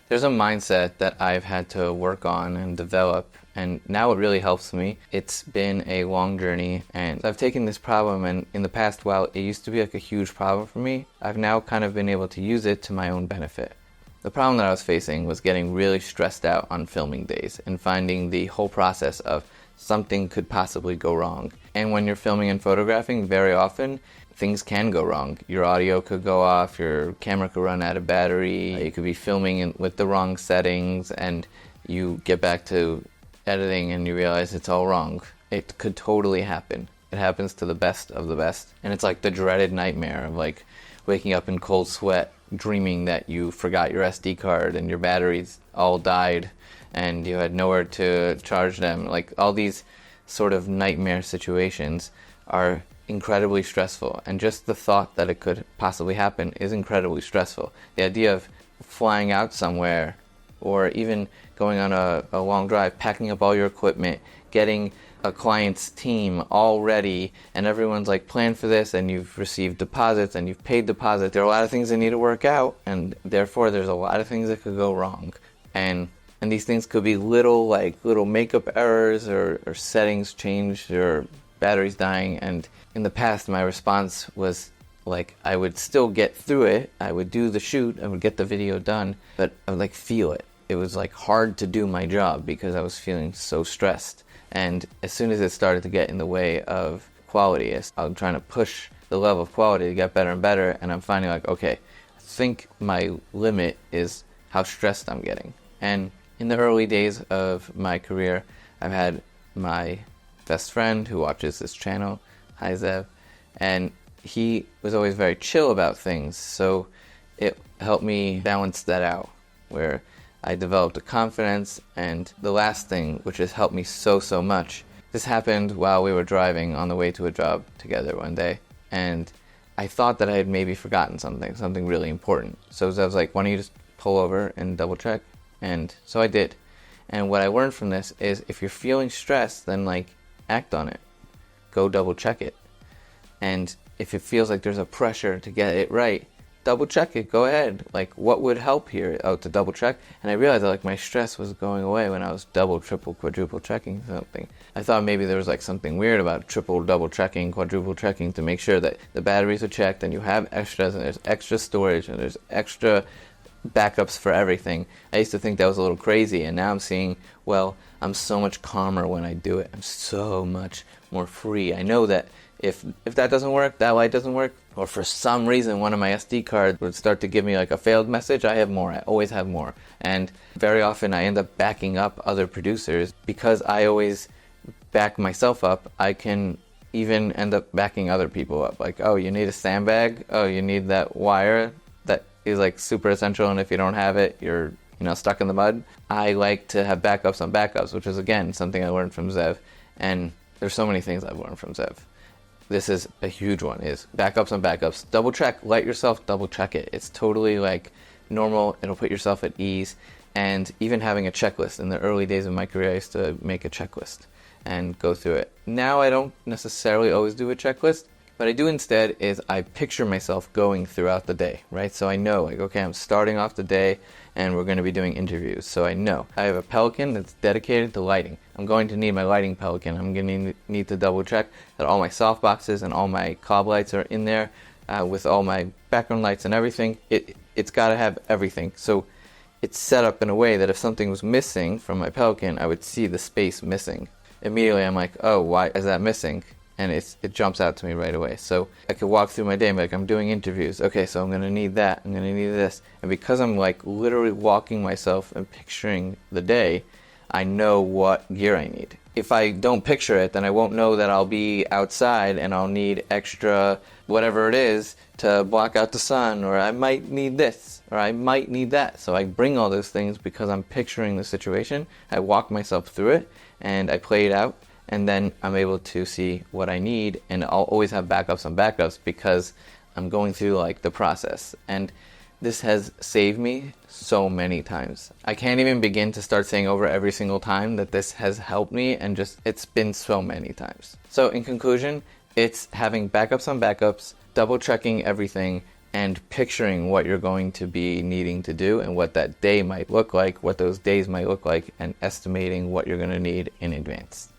There's a mindset that I've had to work on and develop, and now it really helps me. It's been a long journey, and I've taken this problem, and in the past, while it used to be like a huge problem for me, I've now kind of been able to use it to my own benefit. The problem that I was facing was getting really stressed out on filming days and finding the whole process of something could possibly go wrong. And when you're filming and photographing, very often things can go wrong. Your audio could go off, your camera could run out of battery, you could be filming with the wrong settings, and you get back to editing and you realize it's all wrong. It could totally happen. It happens to the best of the best. And it's like the dreaded nightmare of like waking up in cold sweat, dreaming that you forgot your SD card and your batteries all died and you had nowhere to charge them. Like, all these sort of nightmare situations are incredibly stressful, and just the thought that it could possibly happen is incredibly stressful. The idea of flying out somewhere, or even going on a long drive, packing up all your equipment, getting a client's team all ready, and everyone's like planned for this, and you've received deposits and you've paid deposits. There are a lot of things that need to work out, and therefore there's a lot of things that could go wrong. And these things could be little makeup errors, or settings changed, or batteries dying. And in the past, my response was like, I would still get through it. I would do the shoot, I would get the video done, but I would like feel it. It was like hard to do my job because I was feeling so stressed. And as soon as it started to get in the way of quality, I'm trying to push the level of quality to get better and better, and I'm finding like, okay, I think my limit is how stressed I'm getting. And in the early days of my career, I've had my best friend who watches this channel, hi Zev, and he was always very chill about things, so it helped me balance that out, where I developed a confidence. And the last thing, which has helped me so much, this happened while we were driving on the way to a job together one day, and I thought that I had maybe forgotten something really important. So I was like, why don't you just pull over and double check? And so I did. And what I learned from this is, if you're feeling stressed, then like act on it. Go double check it. And if it feels like there's a pressure to get it right, double check it. Go ahead. Like, what would help here? Oh, to double check. And I realized that like my stress was going away when I was double, triple, quadruple checking something. I thought maybe there was like something weird about triple, double checking, quadruple checking to make sure that the batteries are checked and you have extras and there's extra storage and there's extra backups for everything. I used to think that was a little crazy, and now I'm seeing, well, I'm so much calmer when I do it. I'm so much more free. I know that if that doesn't work, that light doesn't work, or for some reason one of my SD cards would start to give me like a failed message, I have more. I always have more. And very often I end up backing up other producers. Because I always back myself up, I can even end up backing other people up. Like, oh, you need a sandbag? Oh, you need that wire that is like super essential, and if you don't have it, you're stuck in the mud. I like to have backups on backups, which is again something I learned from Zev. And there's so many things I've learned from Zev. This is a huge one, is backups on backups. Double check, let yourself double check it. It's totally like normal. It'll put yourself at ease. And even having a checklist. In the early days of my career, I used to make a checklist and go through it. Now I don't necessarily always do a checklist. What I do instead is I picture myself going throughout the day, right? So I know, like, okay, I'm starting off the day and we're going to be doing interviews. So I know I have a Pelican that's dedicated to lighting. I'm going to need my lighting Pelican. I'm going to need to double check that all my softboxes and all my cob lights are in there with all my background lights and everything. It's got to have everything. So it's set up in a way that if something was missing from my Pelican, I would see the space missing. Immediately I'm like, oh, why is that missing? And it jumps out to me right away. So I could walk through my day and be like, I'm doing interviews. Okay, so I'm going to need that. I'm going to need this. And because I'm like literally walking myself and picturing the day, I know what gear I need. If I don't picture it, then I won't know that I'll be outside and I'll need extra whatever it is to block out the sun, or I might need this, or I might need that. So I bring all those things because I'm picturing the situation. I walk myself through it and I play it out. And then I'm able to see what I need, and I'll always have backups on backups because I'm going through like the process. And this has saved me so many times. I can't even begin to start saying over every single time that this has helped me, and just it's been so many times. So in conclusion, it's having backups on backups, double checking everything, and picturing what you're going to be needing to do and what that day might look like, what those days might look like, and estimating what you're going to need in advance.